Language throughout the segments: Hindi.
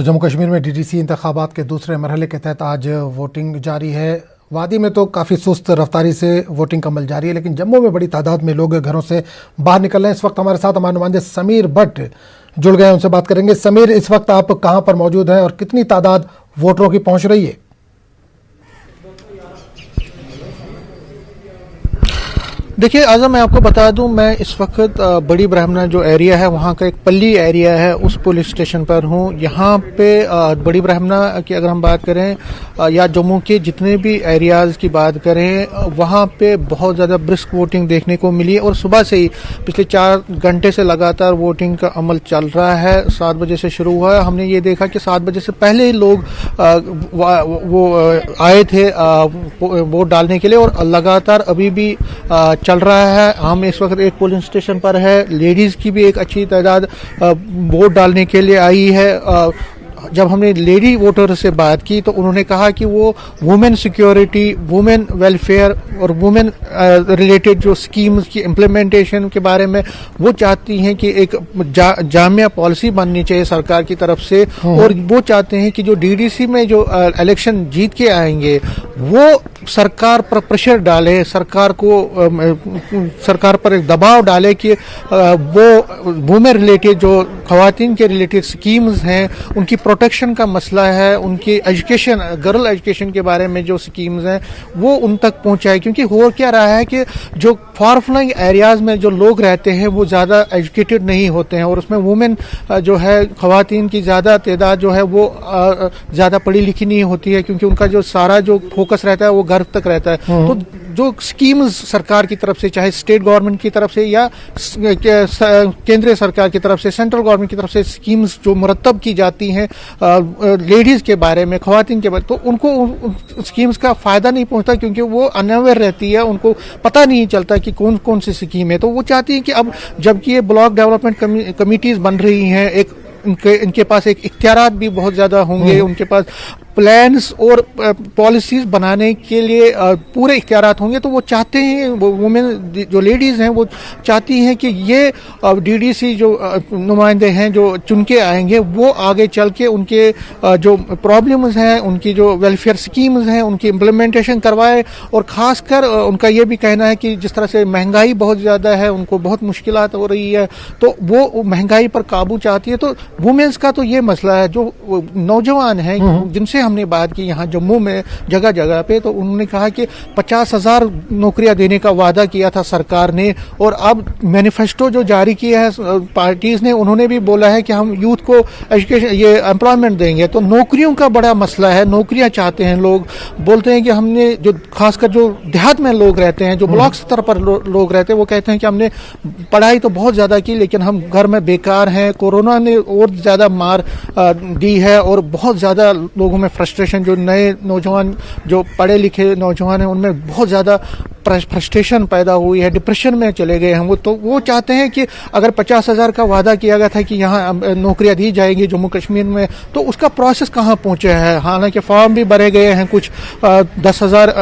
जम्मू कश्मीर में डीडीसी इंतखाबात के दूसरे मरहले के तहत आज वोटिंग जारी है। वादी में तो काफ़ी सुस्त रफ्तारी से वोटिंग का अमल जारी है, लेकिन जम्मू में बड़ी तादाद में लोग घरों से बाहर निकल रहे हैं। इस वक्त हमारे साथ हमारे नुमाइंदे समीर भट्ट जुड़ गए हैं, उनसे बात करेंगे। समीर, इस वक्त आप कहाँ पर मौजूद हैं और कितनी तादाद वोटरों की पहुँच रही है? देखिए आज़म, मैं आपको बता दूं, मैं इस वक्त बड़ी ब्राह्मणा जो एरिया है वहाँ का एक पल्ली एरिया है उस पुलिस स्टेशन पर हूँ। यहाँ पे बड़ी ब्राह्मणा की अगर हम बात करें या जम्मू के जितने भी एरियाज़ की बात करें, वहाँ पे बहुत ज़्यादा ब्रिस्क वोटिंग देखने को मिली और सुबह से ही पिछले 4 घंटे से लगातार वोटिंग का अमल चल रहा है। 7 बजे से शुरू हुआ है। हमने ये देखा कि 7 बजे से पहले ही लोग वो आए थे वोट डालने के लिए और लगातार अभी भी चल रहा है। हम इस वक्त एक पोलिंग स्टेशन पर है। लेडीज की भी एक अच्छी तादाद वोट डालने के लिए आई है। जब हमने लेडी वोटर से बात की तो उन्होंने कहा कि वो वुमेन सिक्योरिटी, वुमेन वेलफेयर और वुमेन रिलेटेड जो स्कीम्स की इम्प्लीमेंटेशन के बारे में वो चाहती हैं कि एक जामिया पॉलिसी बननी चाहिए सरकार की तरफ से। और वो चाहते हैं कि जो डीडीसी में जो इलेक्शन जीत के आएंगे वो सरकार पर प्रेशर डाले, सरकार पर एक दबाव डाले कि वो वुमेन रिलेटेड जो खवातीन के रिलेटेड स्कीम्स हैं, उनकी प्रोटेक्शन का मसला है, उनकी एजुकेशन, गर्ल एजुकेशन के बारे में जो स्कीम्स हैं वो उन तक पहुंचाए। क्योंकि हो क्या रहा है कि जो फार फ्लंग एरियाज में जो लोग रहते हैं वो ज़्यादा एजुकेटेड नहीं होते हैं और उसमें वुमेन जो है, खवातीन की ज़्यादा तादाद जो है वो ज़्यादा पढ़ी लिखी नहीं होती है, क्योंकि उनका जो सारा जो फोकस रहता है वो घर तक रहता है। तो जो स्कीम्स सरकार की तरफ से, चाहे स्टेट गवर्नमेंट की तरफ से या केंद्रीय सरकार की तरफ से, सेंट्रल गवर्नमेंट की तरफ से स्कीम्स जो मुरतब की जाती हैं लेडीज के बारे में, खवातीन के बारे में, तो उनको स्कीम्स का फायदा नहीं पहुंचता क्योंकि वो अनअवेयर रहती है, उनको पता नहीं चलता कि कौन कौन सी स्कीम है। तो वो चाहती है कि अब जबकि ये ब्लॉक डेवलपमेंट कमिटीज बन रही हैं, एक इनके पास एक इख्तियारात भी बहुत ज्यादा होंगे, उनके पास प्लान्स और पॉलिसीज बनाने के लिए पूरे इख्तियारात होंगे। तो वो चाहते हैं, वुमेन जो लेडीज हैं वो चाहती हैं कि ये डीडीसी जो नुमाइंदे हैं जो चुन के आएंगे वो आगे चल के उनके जो प्रॉब्लम्स हैं, उनकी जो वेलफेयर स्कीम्स हैं, उनकी इम्प्लीमेंटेशन करवाए। और ख़ासकर उनका ये भी कहना है कि जिस तरह से महंगाई बहुत ज़्यादा है, उनको बहुत मुश्किलात हो रही है, तो वो महंगाई पर काबू चाहती है। तो वुमेन्स का तो ये मसला है। जो नौजवान हैं जिनसे हमने बात की यहाँ जम्मू में जगह जगह पे, तो उन्होंने कहा कि 50,000 नौकरियां देने का वादा किया था सरकार ने और अब मैनिफेस्टो जो जारी किया है पार्टीज ने, उन्होंने भी बोला है कि हम यूथ को एजुकेशन, ये एम्प्लॉयमेंट देंगे। तो नौकरियों का बड़ा मसला है, नौकरियां चाहते हैं लोग। बोलते हैं कि हमने जो खासकर जो देहात में लोग रहते हैं, जो ब्लॉक स्तर पर लोग रहते हैं, वो कहते हैं कि हमने पढ़ाई तो बहुत ज़्यादा की लेकिन हम घर में बेकार हैं। कोरोना ने और ज़्यादा मार दी है और बहुत ज़्यादा लोगों में फ्रस्ट्रेशन, जो नए नौजवान जो पढ़े लिखे नौजवान हैं उनमें बहुत ज़्यादा फ्रस्ट्रेशन पैदा हुई है, डिप्रेशन में चले गए हैं वो। तो वो चाहते हैं कि अगर 50,000 का वादा किया गया था कि यहाँ नौकरियां दी जाएंगी जम्मू कश्मीर में, तो उसका प्रोसेस कहाँ पहुँचे है। हालांकि फॉर्म भी भरे गए हैं कुछ 10,000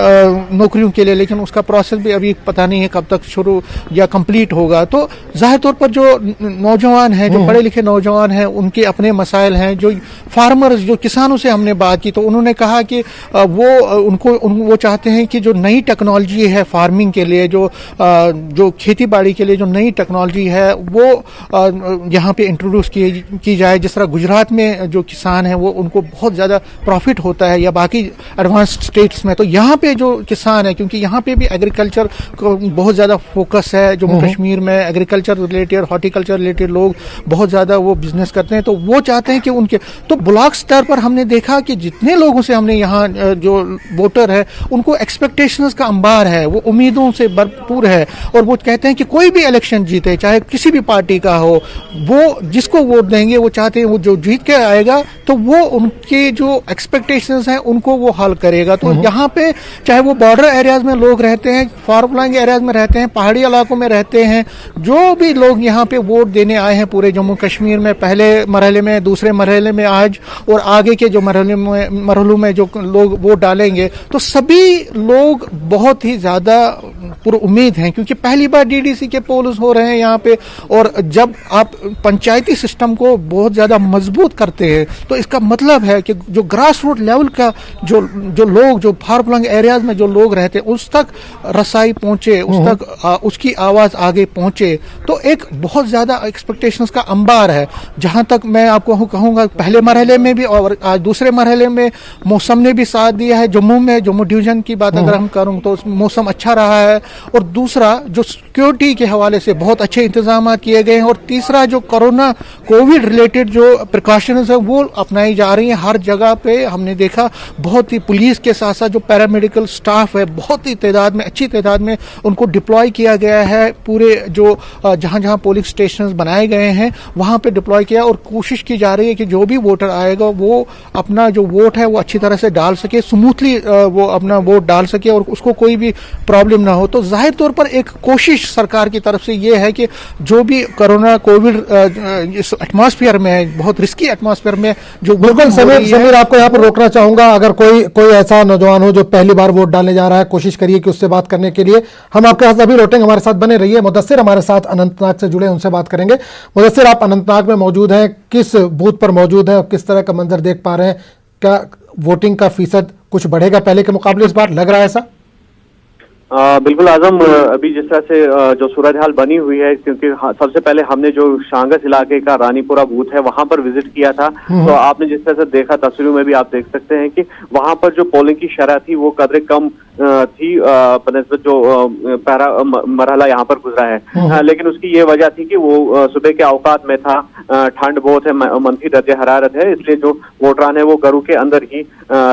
नौकरियों के लिए, लेकिन उसका प्रोसेस भी अभी पता नहीं है कब तक शुरू या कंप्लीट होगा। तो जाहिर तौर पर जो नौजवान हैं, जो पढ़े लिखे नौजवान हैं, उनके अपने मसाइल हैं। जो फार्मर्स, जो किसानों से हमने बात की तो उन्होंने कहा कि वो चाहते हैं कि जो नई टेक्नोलॉजी है फार्मिंग के लिए, जो खेती बाड़ी के लिए जो नई टेक्नोलॉजी है वो यहाँ पे इंट्रोड्यूस की जाए। जिस तरह गुजरात में जो किसान हैं वो उनको बहुत ज़्यादा प्रॉफिट होता है या बाकी एडवांस्ड स्टेट्स में, तो यहाँ पे जो किसान है, क्योंकि यहाँ पे भी एग्रीकल्चर को बहुत ज़्यादा फोकस है जम्मू कश्मीर में, एग्रीकल्चर रिलेटेड, हॉर्टिकल्चर रिलेटेड लोग बहुत ज़्यादा वो बिजनेस करते हैं। तो वो चाहते हैं कि उनके, तो ब्लॉक स्तर पर हमने देखा कि जितने लोगों से हमने यहाँ जो वोटर है उनको एक्सपेक्टेशंस का अंबार है, वो उम्मीदों से भरपूर है और वो कहते हैं कि कोई भी इलेक्शन जीते, चाहे किसी भी पार्टी का हो, वो जिसको वोट देंगे वो चाहते हैं वो जो जीत के आएगा तो वो उनके जो एक्सपेक्टेशंस हैं उनको वो हल करेगा। तो यहाँ पे चाहे वो बॉर्डर एरियाज में लोग रहते हैं, फार फ्लंग एरियाज में रहते हैं, पहाड़ी इलाकों में रहते हैं, जो भी लोग यहाँ पे वोट देने आए हैं पूरे जम्मू कश्मीर में, पहले मरहले में, दूसरे मरहले में आज और आगे के जो मरहलों में जो लोग वोट डालेंगे, तो सभी लोग बहुत ही ज्यादा ज्यादा पूरी उम्मीद है, क्योंकि पहली बार डीडीसी के पोल्स हो रहे हैं यहाँ पे। और जब आप पंचायती सिस्टम को बहुत ज्यादा मजबूत करते हैं तो इसका मतलब है कि जो ग्रास रूट लेवल का जो लोग, जो फार फ्लंग एरियाज में जो लोग रहते हैं, उस तक रसाई पहुंचे, उस तक उसकी आवाज आगे पहुंचे। तो एक बहुत ज्यादा एक्सपेक्टेशंस का अंबार है। जहां तक मैं आपको कहूंगा, पहले मरहले में भी और आज दूसरे मरहले में मौसम ने भी साथ दिया है। जम्मू डिवीजन की बात अगर हम करूं तो मौसम अच्छा रहा है। और दूसरा, जो सिक्योरिटी के हवाले से बहुत अच्छे इंतजाम किए गए हैं। और तीसरा, जो कोविड रिलेटेड जो प्रिकॉशंस है वो अपनाई जा रही है हर जगह पे। हमने देखा बहुत ही पुलिस के साथ साथ जो पैरामेडिकल स्टाफ है, बहुत ही तादाद में, अच्छी तादाद में उनको डिप्लॉय किया गया है। पूरे जो जहां जहां पोलिंग स्टेशन बनाए गए हैं वहां पे डिप्लॉय किया। और कोशिश की जा रही है कि जो भी वोटर आएगा वो अपना जो वोट है वो अच्छी तरह से डाल सके, स्मूथली वो अपना वोट डाल सके और उसको कोई भी प्रॉब्लम ना हो। तो जाहिर तौर पर एक कोशिश सरकार की तरफ से ये है कि जो भी कोविड इस एटमॉस्फेयर में, बहुत रिस्की एटमॉस्फेयर में जो बिल्कुल समीर आपको यहाँ पर रोकना चाहूंगा। अगर कोई ऐसा नौजवान हो जो पहली बार वोट डालने जा रहा है, कोशिश करिए कि उससे बात करने के लिए हम आपके साथ अभी लौटेंगे। हमारे साथ बने रहिए। मुदस्सिर हमारे साथ अनंतनाग से जुड़े, उनसे बात करेंगे। मुदस्सिर, आप अनंतनाग में मौजूद हैं, किस बूथ पर मौजूद है और किस तरह का मंजर देख पा रहे हैं? क्या वोटिंग का फीसद कुछ बढ़ेगा पहले के मुकाबले इस बार, लग रहा है ऐसा? बिल्कुल आजम, अभी जिस तरह से जो सूरत हाल बनी हुई है, क्योंकि सबसे पहले हमने जो शांगस इलाके का रानीपुरा बूथ है वहां पर विजिट किया था, तो आपने जिस तरह से देखा, तस्वीरों में भी आप देख सकते हैं कि वहां पर जो पोलिंग की शरह थी वो कदरे कम थी बनस्बत जो मरहला यहाँ पर गुजरा है। लेकिन उसकी ये वजह थी कि वो सुबह के औकात में था, ठंड बहुत है, मंफी दर्जे हरारत है, इसलिए जो वोटरान है वो घरों के अंदर ही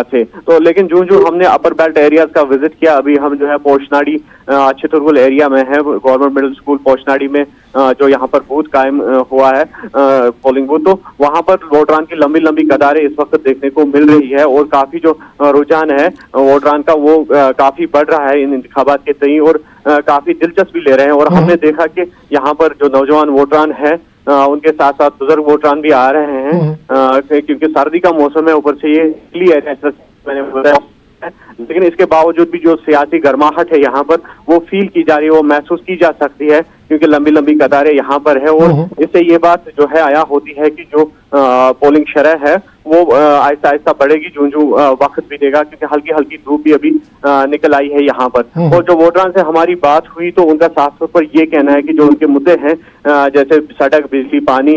थे। तो लेकिन जो हमने अपर बेल्ट एरियाज का विजिट किया, अभी हम जो है पोशनाड़ी चितुरगुल एरिया में है, गवर्नमेंट मिडिल स्कूल पोशनाड़ी में जो यहाँ पर बूथ कायम हुआ है, पोलिंग बूथ, तो वहां पर वोटरान की लंबी लंबी कतारें इस वक्त देखने को मिल रही है। और काफी जो रुझान है वोटरान का वो काफी बढ़ रहा है इन इंतखाबात के तई, और काफी दिलचस्पी ले रहे हैं। और हमने देखा कि यहाँ पर जो नौजवान वोटरान है उनके साथ साथ बुजुर्ग वोटरान भी आ रहे हैं, क्योंकि सर्दी का मौसम है, ऊपर से ये एरिया मैंने बताया। लेकिन इसके बावजूद भी जो सियासी गर्माहट है यहाँ पर वो फील की जा रही है, वो महसूस की जा सकती है, क्योंकि लंबी लंबी कतारें यहाँ पर है। और इससे ये बात जो है आया होती है कि जो पोलिंग शरह है वो आहिस्ता आहिस्ता बढ़ेगी जो वक्त बीतेगा, क्योंकि हल्की हल्की धूप भी अभी निकल आई है यहाँ पर। और जो वोटरान से हमारी बात हुई तो उनका साफ तौर पर ये कहना है कि जो उनके मुद्दे हैं, जैसे सड़क, बिजली, पानी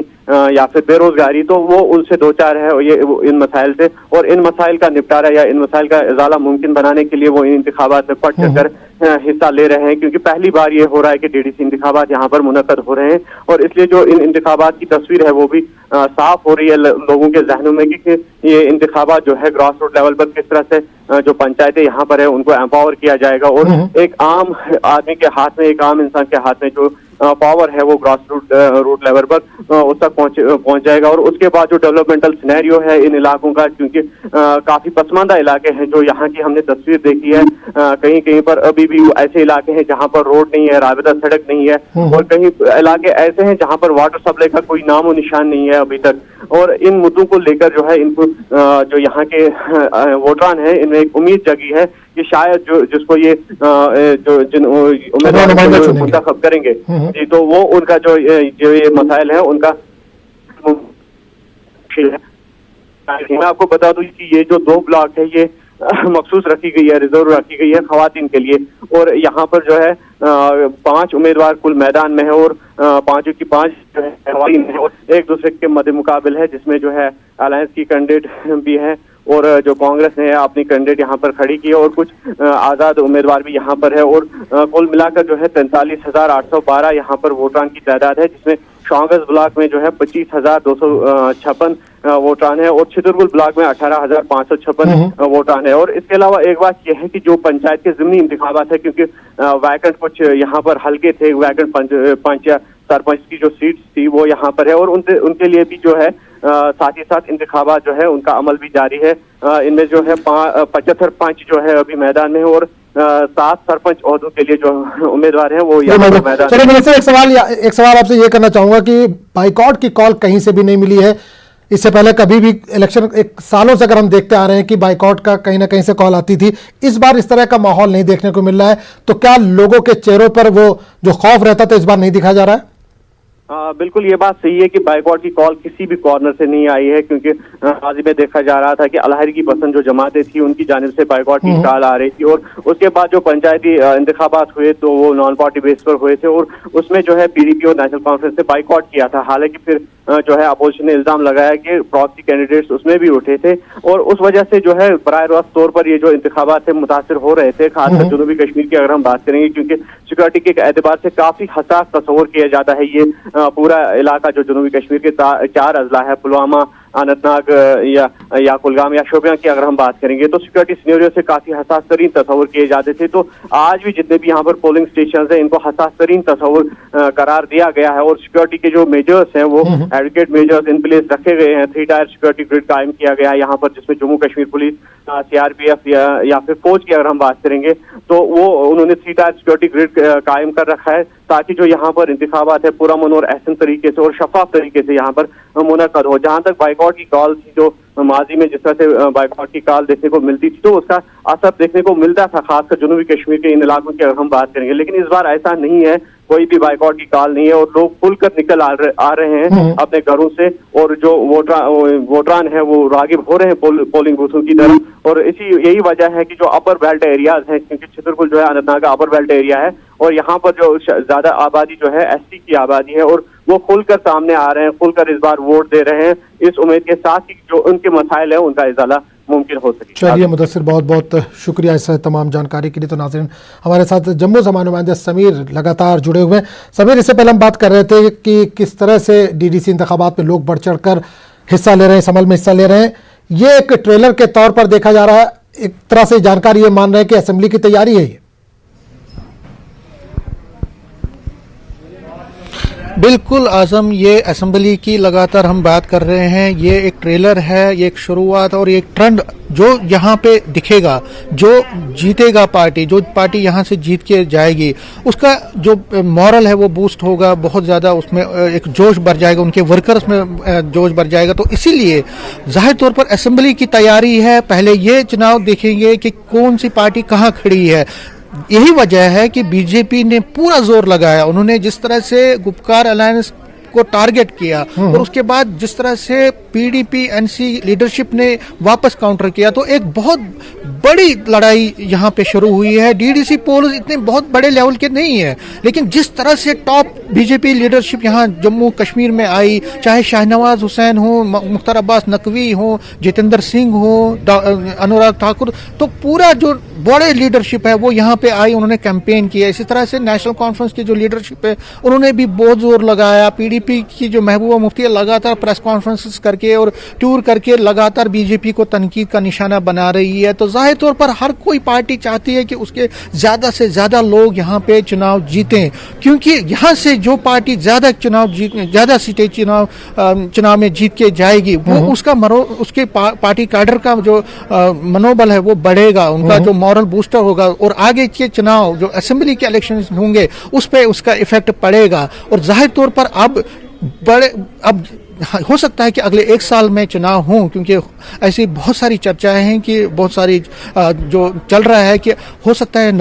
या फिर बेरोजगारी, तो वो उनसे दो चार है ये इन मसाइल से, और इन मसाइल का निपटारा या इन मसाइल का इजाला मुमकिन बनाने के लिए वो इन इंतखाबात में पट कर हिस्सा ले रहे हैं, क्योंकि पहली बार ये हो रहा है कि डीडीसी इंतखाबात यहाँ पर मुनक्कद हो रहे हैं। और इसलिए जो इन इंतखाबात की तस्वीर है वो भी साफ हो रही है लोगों के जहनों में कि ये इंतखाबात जो है ग्रास रूट लेवल पर किस तरह से जो पंचायतें यहाँ पर है उनको एम्पावर किया जाएगा, और एक आम आदमी के हाथ में, एक आम इंसान के हाथ में जो पावर है वो ग्रास रूट लेवल पर उस तक पहुंच जाएगा। और उसके बाद जो डेवलपमेंटल सिनेरियो है इन इलाकों का, क्योंकि काफी पसमानदा इलाके हैं जो यहाँ की हमने तस्वीर देखी है, कहीं कहीं पर अभी भी ऐसे इलाके हैं जहाँ पर रोड नहीं है, राबिता सड़क नहीं है, और कहीं इलाके ऐसे हैं जहाँ पर वाटर सप्लाई का कोई नामो निशान नहीं है अभी तक। और इन मुद्दों को लेकर जो है इनको जो यहाँ के वोटरान है इनमें एक उम्मीद जगी है कि शायद जिसको ये जिन उम्मीदवार मुंतखब करेंगे जी, तो वो उनका जो ये मसाइल है उनका। मैं आपको बता दूं कि ये जो 2 ब्लॉक है ये मखसूस रखी गई है, रिजर्व रखी गई है खवातीन के लिए, और यहाँ पर जो है 5 उम्मीदवार कुल मैदान में है, और 5 की 5 जो है खवातीन है, और एक दूसरे के मद्दे मुकाबिल है, जिसमें जो है अलायंस की कैंडिडेट भी है, और जो कांग्रेस ने अपनी कैंडिडेट यहाँ पर खड़ी की है, और कुछ आजाद उम्मीदवार भी यहाँ पर है। और कुल मिलाकर जो है 43,812 यहाँ पर वोटरान की तादाद है, जिसमें शांगस ब्लॉक में जो है 25,256 वोटान है, और चितुरगुल ब्लॉक में 18,556 वोटान है। और इसके अलावा एक बात यह है कि जो पंचायत के ज़िमनी इंतखाबात है, क्योंकि वैकेंट कुछ यहाँ पर हल्के थे, वैकेंट पंच या सरपंच की जो सीट थी वो यहाँ पर है, और उनके लिए भी जो है साथ ही साथ इंतखाबात जो है उनका अमल भी जारी है। इनमें जो है 75 पंच जो है अभी मैदान में है, और 7 सरपंच ओहदों के लिए जो उम्मीदवार हैं वो यहाँ पर मैदान। चलिए, एक सवाल आपसे ये करना चाहूंगा कि बाइकआउट की कॉल कहीं से भी नहीं मिली है, इससे पहले कभी भी इलेक्शन एक सालों से अगर हम देखते आ रहे हैं कि बाइकआउट का कहीं ना कहीं से कॉल आती थी, इस बार इस तरह का माहौल नहीं देखने को मिल रहा है। तो क्या लोगों के चेहरों पर वो जो खौफ रहता था इस बार नहीं दिखा जा रहा है? बिल्कुल ये बात सही है कि बाइकआउट की कॉल किसी भी कॉर्नर से नहीं आई है, क्योंकि माजी में देखा जा रहा था कि अलहरी की पसंद जो जमातें थी उनकी जानिब से बाइकआउट की कॉल आ रही थी, और उसके बाद जो पंचायती इंतखाबात हुए तो वो नॉन पार्टी बेस पर हुए थे, और उसमें जो है पीडीपी और नेशनल कॉन्फ्रेंस ने बाइकआउट किया था। हालांकि फिर जो है अपोजिशन ने इल्जाम लगाया कि प्रॉक्सी कैंडिडेट्स उसमें भी उठे थे, और उस वजह से जो है बराह रास्त तौर पर ये जो इंतखाबात थे मुतासिर हो रहे थे, खासकर जनूबी कश्मीर की अगर हम बात करेंगे, क्योंकि सिक्योरिटी के एतबार से काफी हसास तस्वर किया जाता है ये पूरा इलाका जो जनूबी कश्मीर के 4 अजला है, पुलवामा, अनंतनाग या कुलगाम या शोपियां की अगर हम बात करेंगे, तो सिक्योरिटी सिनेरियो से काफी हसास तरीन तस्वर किए जाते थे। तो आज भी जितने भी यहाँ पर पोलिंग स्टेशन है इनको हसास तरीन तस्वर करार दिया गया है, और सिक्योरिटी के जो मेजर्स हैं वो एडवोकेट मेजर्स इन प्लेस रखे गए हैं। 3 टायर सिक्योरिटी ग्रिड कायम किया गया है यहाँ पर, जिसमें जम्मू कश्मीर पुलिस, सीआरपीएफ या फिर फौज की अगर हम बात करेंगे तो वो उन्होंने 3 टायर सिक्योरिटी ग्रिड कायम कर रखा है, ताकि जो यहाँ पर इंतखाबात है पुरअमन और एहसन तरीके से और शफाफ तरीके से यहाँ पर मुनक्कद हो। जहाँ तक बाइकआउट की कॉल थी, जो माजी में जिस तरह से बाइकआउट की कॉल देखने को मिलती थी, तो उसका असर देखने को मिलता था, खासकर जनूबी कश्मीर के इन इलाकों की अगर हम बात करेंगे। लेकिन इस बार ऐसा नहीं है, कोई भी बाइकआउट की कॉल नहीं है, और लोग खुलकर निकल आ रहे हैं अपने घरों से, और जो वोटरान है वो रागिब हो रहे हैं पोलिंग बूथों की तरफ। और यही वजह है कि जो अपर बेल्ट एरियाज हैं, क्योंकि छतरपुर जो है अनंतनाग का अपर बेल्ट एरिया है, और यहाँ पर जो ज्यादा आबादी जो है एसटी की आबादी है, और वो खुलकर सामने आ रहे हैं, खुलकर इस बार वोट दे रहे हैं, इस उम्मीद के साथ कि जो उनके मसाइल है उनका इजाला मुमकिन हो सके। चलिए मुदस्सिर, बहुत बहुत शुक्रिया इस तमाम जानकारी के लिए। तो नाज़रीन, हमारे साथ जम्मू से नुमाइंदे समीर लगातार जुड़े हुए हैं। समीर, इससे पहले हम बात कर रहे थे कि किस तरह से डीडीसी इंतखाबात में लोग बढ़ चढ़ कर हिस्सा ले रहे हैं, इस अमल में हिस्सा ले रहे हैं। ये एक ट्रेलर के तौर पर देखा जा रहा है, एक तरह से जानकारी ये मान रहे हैं कि असेंबली की तैयारी है ये। बिल्कुल आजम, ये असेंबली की लगातार हम बात कर रहे हैं। ये एक ट्रेलर है, ये एक शुरुआत और एक ट्रेंड जो यहाँ पे दिखेगा। जो जीतेगा पार्टी, जो पार्टी यहाँ से जीत के जाएगी, उसका जो मॉरल है वो बूस्ट होगा बहुत ज़्यादा, उसमें एक जोश बढ़ जाएगा, उनके वर्कर्स में जोश बढ़ जाएगा। तो इसीलिए जाहिर तौर पर असेंबली की तैयारी है। पहले ये चुनाव देखेंगे कि कौन सी पार्टी कहाँ खड़ी है। यही वजह है कि बीजेपी ने पूरा जोर लगाया। उन्होंने जिस तरह से गुपकार अलायंस को टारगेट किया और उसके बाद जिस तरह से पीडीपी एनसी लीडरशिप ने वापस काउंटर किया, तो एक बहुत बड़ी लड़ाई यहाँ पे शुरू हुई है। डीडीसी पोल्स इतने बहुत बड़े लेवल के नहीं है, लेकिन जिस तरह से टॉप बीजेपी लीडरशिप यहाँ जम्मू कश्मीर में आई, चाहे शाहनवाज हुसैन हो, मुख्तार अब्बास नकवी हो, जितेंद्र सिंह हो, अनुराग ठाकुर, तो पूरा जो बड़े लीडरशिप है वो यहाँ पे आई, उन्होंने कैंपेन किया। इसी तरह से नेशनल कॉन्फ्रेंस की जो लीडरशिप है उन्होंने भी बहुत जोर लगाया। पीडीपी की जो महबूबा मुफ्ती है लगातार प्रेस कॉन्फ्रेंसेस करके और टूर करके लगातार बीजेपी को तनकीद का निशाना बना रही है। तो जाहिर तौर पर हर कोई पार्टी चाहती है कि उसके ज्यादा से ज्यादा लोग यहाँ पे चुनाव जीतें, क्योंकि यहाँ से जो पार्टी ज्यादा सीटें चुनाव में जीत के जाएगी वो उसके पार्टी कैडर का जो मनोबल है वो बढ़ेगा, उनका जो मॉरल बूस्टर होगा, और आगे के चुनाव जो असेंबली के इलेक्शन होंगे उस पर उसका इफेक्ट पड़ेगा। और जाहिर तौर पर अब हो सकता है कि अगले 1 साल में चुनाव हों, क्योंकि ऐसी बहुत सारी चर्चाएं हैं कि बहुत सारी जो चल रहा है कि हो सकता है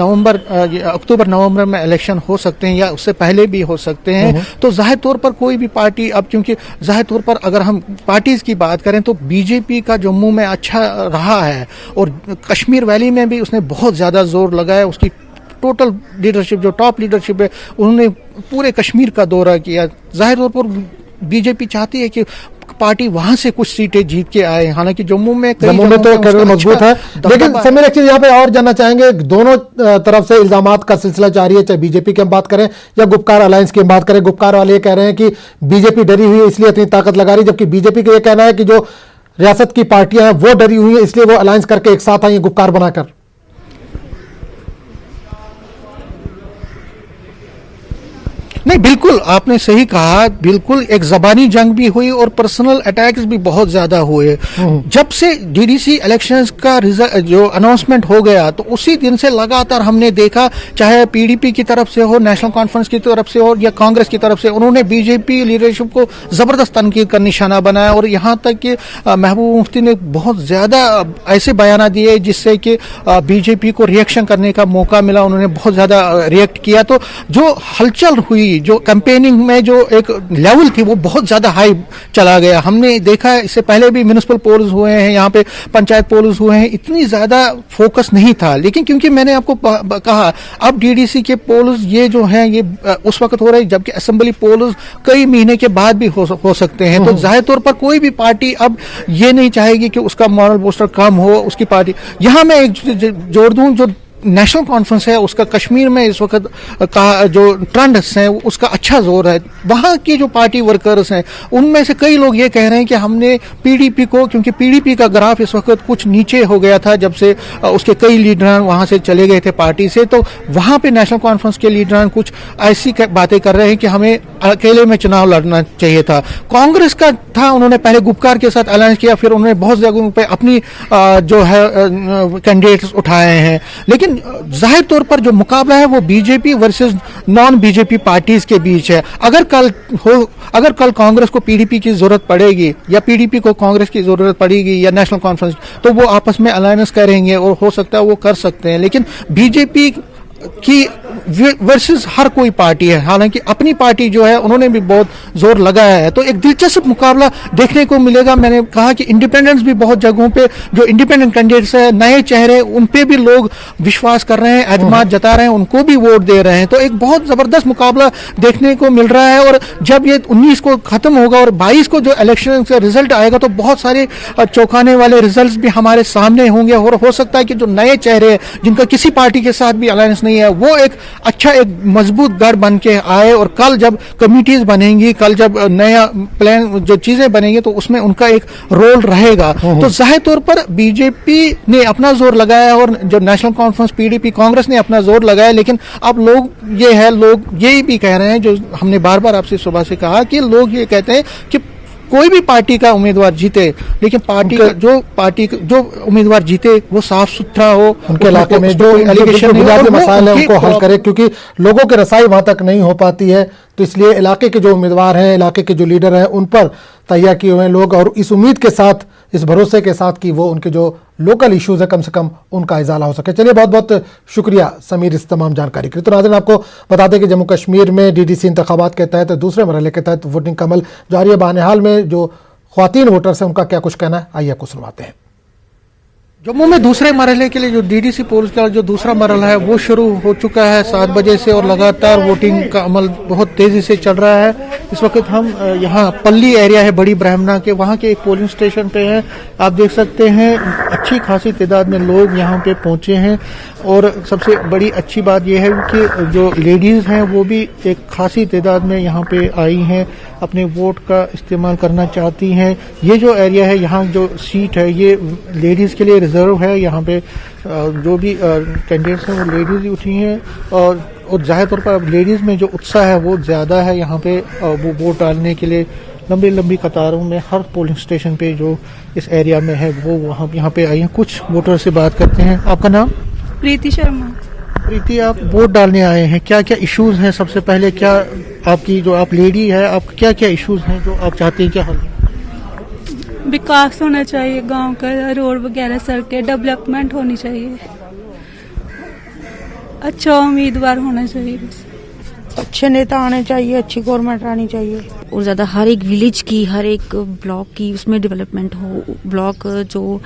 अक्टूबर नवंबर में इलेक्शन हो सकते हैं या उससे पहले भी हो सकते हैं। तो जाहिर तौर पर कोई भी पार्टी अब, क्योंकि जाहिर तौर पर अगर हम पार्टीज की बात करें तो बीजेपी का जम्मू में अच्छा रहा है और कश्मीर वैली में भी उसने बहुत ज़्यादा जोर लगाया। उसकी टोटल लीडरशिप, जो टॉप लीडरशिप है, उन्होंने पूरे कश्मीर का दौरा किया। जाहिर तौर पर बीजेपी चाहती है कि पार्टी वहां से कुछ सीटें जीत के आए, हालांकि जम्मू में तो कैडर मजबूत है। लेकिन समीर, एक चीज यहाँ पे और जानना चाहेंगे, दोनों तरफ से इल्जामात का सिलसिला जारी है, चाहे बीजेपी की हम बात करें या गुपकार अलायंस की हम बात करें। गुपकार वाले ये कह रहे हैं कि बीजेपी डरी हुई है इसलिए इतनी ताकत लगा रही, जबकि बीजेपी का ये कहना है कि जो रियासत की पार्टियां हैं वो डरी हुई है इसलिए वो अलायंस करके एक साथ आई गुपकार बनाकर। नहीं, बिल्कुल आपने सही कहा। बिल्कुल एक जबानी जंग भी हुई और पर्सनल अटैक्स भी बहुत ज्यादा हुए। जब से डीडीसी इलेक्शंस का रिजल्ट जो अनाउंसमेंट हो गया तो उसी दिन से लगातार हमने देखा, चाहे पीडीपी की तरफ से हो, नेशनल कॉन्फ्रेंस की तरफ से हो या कांग्रेस की तरफ से, उन्होंने बीजेपी लीडरशिप को जबरदस्त तनकीद का निशाना बनाया। और यहाँ तक कि महबूब मुफ्ती ने बहुत ज्यादा ऐसे बयान दिए जिससे कि बीजेपी को रिएक्शन करने का मौका मिला, उन्होंने बहुत ज्यादा रिएक्ट किया। तो जो हलचल हुई, जो कैंपेनिंग में जो एक लेवल थी वो बहुत ज्यादा हाई चला गया। हमने देखा है इससे पहले भी म्युनिसिपल पोल्स हुए हैं, यहाँ पे पंचायत पोल्स हुए हैं, इतनी ज्यादा फोकस नहीं था। लेकिन क्योंकि मैंने आपको कहा अब डीडीसी के पोल्स ये जो हैं ये उस वक्त हो रहे हैं, जबकि असेंबली पोल्स कई महीने के बाद भी हो सकते हैं। तो जाहिर तौर पर कोई भी पार्टी अब ये नहीं चाहेगी कि उसका मॉरल बूस्टर कम हो, उसकी पार्टी। यहां मैं एक जोड़ दूं, जो नेशनल कॉन्फ्रेंस है उसका कश्मीर में इस वक्त का जो ट्रेंड्स हैं उसका अच्छा जोर है। वहां की जो पार्टी वर्कर्स हैं उनमें से कई लोग ये कह रहे हैं कि हमने पीडीपी को, क्योंकि पीडीपी का ग्राफ इस वक्त कुछ नीचे हो गया था जब से उसके कई लीडर वहां से चले गए थे पार्टी से, तो वहां पे नेशनल कॉन्फ्रेंस के लीडर कुछ ऐसी बातें कर रहे हैं कि हमें अकेले में चुनाव लड़ना चाहिए था। कांग्रेस का था, उन्होंने पहले गुपकार के साथ अलायंस किया, फिर उन्होंने बहुत जगहों पे अपनी जो है कैंडिडेट्स उठाए हैं। लेकिन जाहिर तौर पर जो मुकाबला है वो BJP versus non BJP parties के बीच है। अगर कल कांग्रेस को पीडीपी की जरूरत पड़ेगी या पीडीपी को कांग्रेस की जरूरत पड़ेगी या नेशनल कॉन्फ्रेंस, तो वो आपस में अलायंस करेंगे और हो सकता है वो कर सकते हैं। लेकिन बीजेपी की वर्सेस हर कोई पार्टी है, हालांकि अपनी पार्टी जो है उन्होंने भी बहुत जोर लगाया है। तो एक दिलचस्प मुकाबला देखने को मिलेगा। मैंने कहा कि इंडिपेंडेंट्स भी बहुत जगहों पे, जो इंडिपेंडेंट कैंडिडेट्स है, नए चेहरे, उन पे भी लोग विश्वास कर रहे हैं, एतमाद जता रहे हैं, उनको भी वोट दे रहे हैं। तो एक बहुत जबरदस्त मुकाबला देखने को मिल रहा है। और जब ये 19 को खत्म होगा और 22 को जो इलेक्शन का रिजल्ट आएगा तो बहुत सारे चौंकाने वाले रिजल्ट भी हमारे सामने होंगे। और हो सकता है कि जो नए चेहरे हैं जिनका किसी पार्टी के साथ भी अलायंस नहीं है, वो एक अच्छा एक मजबूत गढ़ बन के आए। और कल जब कमिटीज बनेंगी, कल जब नया प्लान जो चीजें बनेंगी तो उसमें उनका एक रोल रहेगा। तो जाहिर तौर पर बीजेपी ने अपना जोर लगाया और जो नेशनल कॉन्फ्रेंस, पीडीपी, कांग्रेस ने अपना जोर लगाया। लेकिन अब लोग ये भी कह रहे हैं, जो हमने बार बार आपसे सुबह से कहा कि लोग ये कहते हैं कि कोई भी पार्टी का उम्मीदवार जीते, लेकिन पार्टी जो उम्मीदवार जीते वो साफ सुथरा हो, उनके इलाके में जो एलिगेशन बुनियादी मसाइल है उनको हल करे, क्योंकि लोगों की रसाई वहां तक नहीं हो पाती है। तो इसलिए इलाके के जो उम्मीदवार हैं, इलाके के जो लीडर हैं, उन पर तैयार किए हुए हैं लोग, और इस उम्मीद के साथ, इस भरोसे के साथ कि वो उनके जो लोकल इश्यूज है कम से कम उनका इजाला हो सके। चलिए, बहुत बहुत शुक्रिया समीर इस तमाम जानकारी के लिए। तो नाज़रीन, आपको बता दें कि जम्मू कश्मीर में डीडीसी इंतखाबात के तहत दूसरे मरहले के तहत वोटिंग का अमल जारी है। बहरहाल में जो ख्वातीन वोटर्स हैं उनका क्या कुछ कहना है, आइए आपको सुनवाते हैं। जम्मू में दूसरे मरहले के लिए जो डीडीसी पोल्स का जो दूसरा मरहला है वो शुरू हो चुका है 7 बजे से, और लगातार वोटिंग का अमल बहुत तेजी से चल रहा है। इस वक्त हम यहाँ पल्ली एरिया है बड़ी ब्राह्मणा के, वहाँ के एक पोलिंग स्टेशन पे हैं। आप देख सकते हैं अच्छी खासी तादाद में लोग यहाँ पे पहुंचे हैं। और सबसे बड़ी अच्छी बात यह है कि जो लेडीज हैं वो भी एक खासी तादाद में यहाँ पे आई हैं, अपने वोट का इस्तेमाल करना चाहती हैं। ये जो एरिया है, यहाँ जो सीट है ये लेडीज के लिए रिजर्व है। यहाँ पे जो भी कैंडिडेट्स हैं वो लेडीज ही उठी हैं, और जाहिर तौर पर लेडीज में जो उत्साह है वो ज्यादा है। यहाँ पे वो वोट डालने के लिए लंबी लंबी कतारों में हर पोलिंग स्टेशन पे जो इस एरिया में है वो वहाँ यहाँ पे आई हैं। कुछ वोटर से बात करते हैं। आपका नाम? प्रीति शर्मा। प्रीति, आप वोट डालने आए हैं, क्या क्या इश्यूज हैं? सबसे पहले क्या आपकी, जो आप लेडी है, आप क्या क्या इश्यूज हैं जो आप चाहते हैं क्या हल? विकास होना चाहिए गांव का, रोड वगैरह, सड़कें, डेवलपमेंट होनी चाहिए, अच्छा उम्मीदवार होना चाहिए, बस अच्छे नेता आने चाहिए, अच्छी गवर्नमेंट आनी चाहिए, और ज़्यादा हर एक विलेज की, हर एक ब्लॉक की उसमें डेवलपमेंट हो। ब्लॉक जो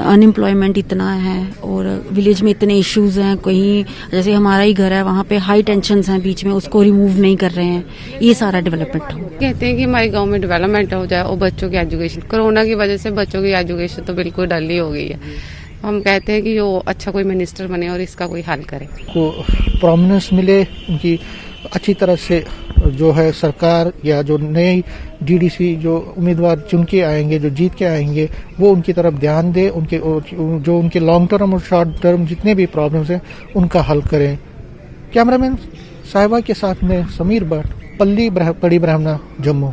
अनएम्प्लॉयमेंट इतना है और विलेज में इतने इश्यूज हैं, कहीं जैसे हमारा ही घर है वहाँ पे हाई टेंशन्स हैं बीच में, उसको रिमूव नहीं कर रहे हैं, ये सारा डेवलपमेंट हो। कहते हैं कि हमारे गांव में डेवलपमेंट हो जाए और बच्चों की एजुकेशन, कोरोना की वजह से बच्चों की एजुकेशन तो बिल्कुल डल ही हो गई है। हम कहते हैं कि जो अच्छा कोई मिनिस्टर बने और इसका कोई हल करे, को प्रोमिनेंस मिले, उनकी अच्छी तरह से जो है सरकार या जो नई डीडीसी जो उम्मीदवार चुन के आएंगे, जो जीत के आएंगे, वो उनकी तरफ ध्यान दे, उनके जो उनके लॉन्ग टर्म और शॉर्ट टर्म जितने भी प्रॉब्लम्स हैं उनका हल करें। कैमरामैन साहिबा के साथ में समीर भट्ट, पल्ली बड़ी ब्राह्मणा जम्मू।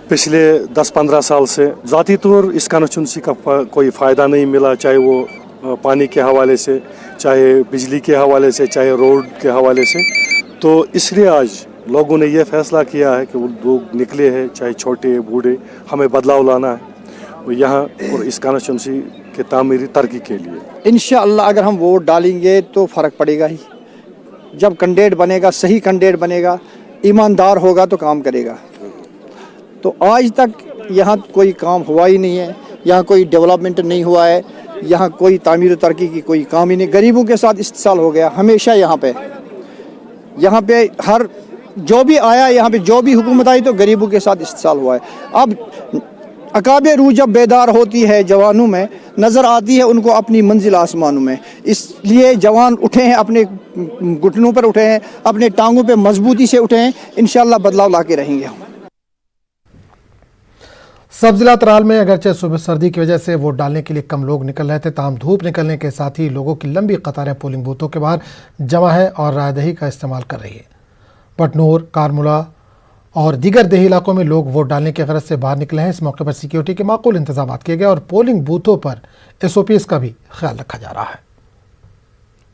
पिछले 10-15 साल से ज़ाती तौर इस कॉन्स्टिट्यूंसी का कोई फ़ायदा नहीं मिला, चाहे वो पानी के हवाले से, चाहे बिजली के हवाले से, चाहे रोड के हवाले से। तो इसलिए आज लोगों ने ये फैसला किया है कि वो लोग निकले हैं, चाहे छोटे बूढ़े, हमें बदलाव लाना है यहाँ और इस कॉन्स्टिट्यूंसी के तामीरी तरक्की के लिए। इंशाअल्लाह अगर हम वोट डालेंगे तो फ़र्क पड़ेगा ही। जब कैंडिडेट बनेगा, सही कैंडिडेट बनेगा, ईमानदार होगा तो काम करेगा। तो आज तक यहाँ कोई काम हुआ ही नहीं है, यहाँ कोई डेवलपमेंट नहीं हुआ है, यहाँ कोई तामीर तरक्की की कोई काम ही नहीं। गरीबों के साथ इस्तेसाल हो गया हमेशा। यहाँ पे हर जो भी आया, यहाँ पे जो भी हुकूमत आई तो गरीबों के साथ इस्तेसाल हुआ है। अब अकाबे रूह जब बेदार होती है जवानों में, नज़र आती है उनको अपनी मंजिल आसमानों में। इसलिए जवान उठे हैं, अपने घुटनों पर उठे हैं, अपने टांगों पे मजबूती से उठे हैं। इंशाअल्लाह बदलाव ला के रहेंगे हम। सब जिला त्राल में अगरचे सुबह सर्दी की वजह से वोट डालने के लिए कम लोग निकल रहे थे, ताहम धूप निकलने के साथ ही लोगों की लंबी कतारें पोलिंग बूथों के बाहर जमा है और रायदही का इस्तेमाल कर रही है। पटनूर, कारमुला और दीगर देही इलाकों में लोग वोट डालने की गरज से बाहर निकले हैं। इस मौके पर सिक्योरिटी के माकूल इंतजाम किए गए और पोलिंग बूथों पर SOPs का भी ख्याल रखा जा रहा है।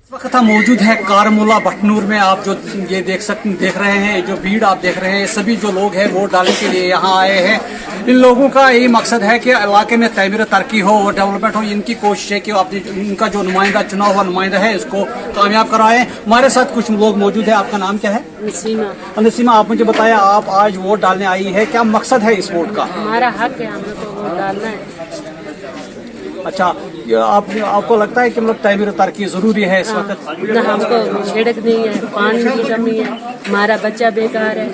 इस वक्त हम मौजूद है कारमुला बटनूर में। आप जो ये देख रहे हैं, जो भीड़ आप देख रहे हैं, सभी जो लोग हैं वोट डालने के लिए यहाँ आए हैं। इन लोगों का यही मकसद है कि इलाके में तमीर तरक्की हो और डेवलपमेंट हो। इनकी कोशिश है कि अपने इनका जो नुमाइंदा चुना हुआ नुमाइंदा है इसको कामयाब कराएं। हमारे साथ कुछ लोग मौजूद है। आपका नाम क्या है? नसीमा, आप मुझे बताया, आप आज वोट डालने आई है, क्या मकसद है इस वोट का? हमारा हक है, हमें तो वोट डालना है। अच्छा, आपको लगता है कि मतलब तमीर तरक्की जरूरी है इस वक्त? ना, हमको सड़क नहीं है, पानी की कमी है, हमारा बच्चा बेकार है,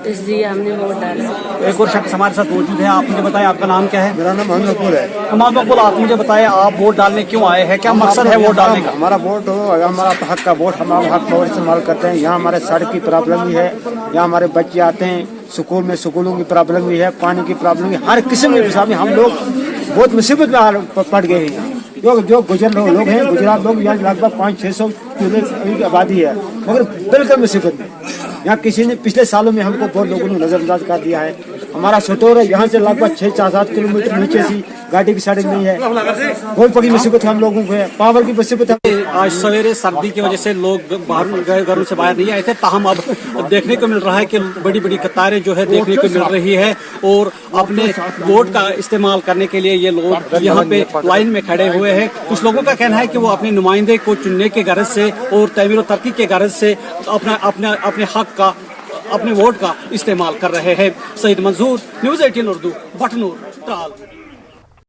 इसलिए हमने वोट डाला। एक और शख्स हमारे साथ मौजूद है। आप मुझे बताएं, आपका नाम क्या है? मेरा नाम मोहम्मद मकबूल है। मोहम्मद मकबूल, आप मुझे बताएं, आप वोट डालने क्यों आए हैं? क्या मकसद है वोट डालने का? हमारा वोट हो, अगर हमारा हक का वोट, हम हक का इस्तेमाल करते हैं। यहाँ हमारे सड़क की प्रॉब्लम भी है, यहाँ हमारे बच्चे आते हैं स्कूल में, स्कूलों की प्रॉब्लम भी है, पानी की प्रॉब्लम भी, हर किस्म के हिसाब में हम लोग बहुत मुसीबत में पड़ गए हैं। जो गुजर लोग हैं, गुजरात लोग, यहाँ लगभग 500-600 की आबादी है, मगर बिल्कुल मुसीबत में। यहाँ किसी ने पिछले सालों में हमको बहुत लोगों ने नजरअंदाज कर दिया है। हमारा सटोर है, यहाँ से लगभग 6-7 किलोमीटर नीचे सी गाड़ी की सड़क नहीं है। बहुत बड़ी मुसीबत हम लोगों को है, पावर की मुसीबत है। आज सवेरे सर्दी की वजह से लोग बाहर घरों से बाहर नहीं आए थे, ताहम अब देखने को मिल रहा है कि बड़ी बड़ी कतारें जो है देखने को मिल रही है और अपने वोट का इस्तेमाल करने के लिए ये लोग यहाँ पे लाइन में खड़े हुए हैं। कुछ लोगों का कहना है कि वो अपने नुमाइंदे को चुनने के गर्ज से और तमीर और तरक्की के गर्ज से अपने हक का, अपने वोट का इस्तेमाल कर रहे हैं। सईद मंजूर, न्यूज़ 18 उर्दू, बटनूर, त्राल।